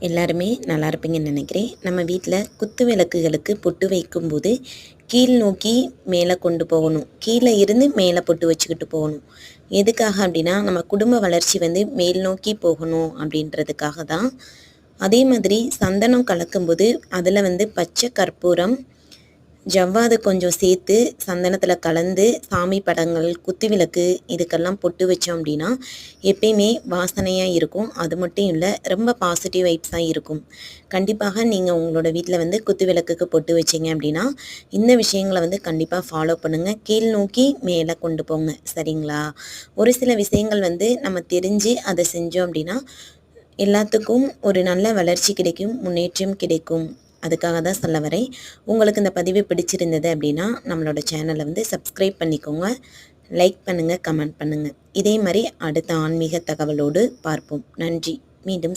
எல்லாருமே நல்லா இருப்பீங்கன்னு நினைக்கிறேன். நம்ம வீட்டில் குத்து விளக்குகளுக்கு பொட்டு வைக்கும்போது கீழ் நோக்கி மேலே கொண்டு போகணும். கீழே இருந்து மேலே பொட்டு வச்சுக்கிட்டு போகணும். எதுக்காக அப்படின்னா, நம்ம குடும்ப வளர்ச்சி மேல் நோக்கி போகணும் அப்படின்றதுக்காக தான். அதே மாதிரி சந்தனம் கலக்கும்போது அதில் பச்சை கற்பூரம், ஜவ்வாது கொஞ்சம் சேர்த்து சந்தனத்தில் கலந்து சாமி படங்கள், குத்து விளக்கு இதுக்கெல்லாம் பொட்டு வச்சோம் அப்படின்னா எப்பயுமே வாசனையாக இருக்கும். அது மட்டும் இல்லை, ரொம்ப பாசிட்டிவ் வைப்ஸாக இருக்கும். கண்டிப்பாக நீங்கள் உங்களோட வீட்டில் குத்து விளக்குக்கு பொட்டு வச்சிங்க அப்படின்னா இந்த விஷயங்களை கண்டிப்பாக ஃபாலோ பண்ணுங்கள். கீழ் நோக்கி மேலே கொண்டு போங்க, சரிங்களா? ஒரு சில விஷயங்கள் நம்ம தெரிஞ்சு அதை செஞ்சோம் அப்படின்னா எல்லாத்துக்கும் ஒரு நல்ல வளர்ச்சி கிடைக்கும், முன்னேற்றம் கிடைக்கும். அதுக்காக தான் சொல்ல வரேன். உங்களுக்கு இந்த பதிவு பிடிச்சிருந்தது அப்படின்னா நம்மளோட சேனலை சப்ஸ்கிரைப் பண்ணிக்கோங்க, லைக் பண்ணுங்கள், கமெண்ட் பண்ணுங்கள். இதே மாதிரி அடுத்த ஆன்மீக தகவலோடு பார்ப்போம். நன்றி. மீண்டும்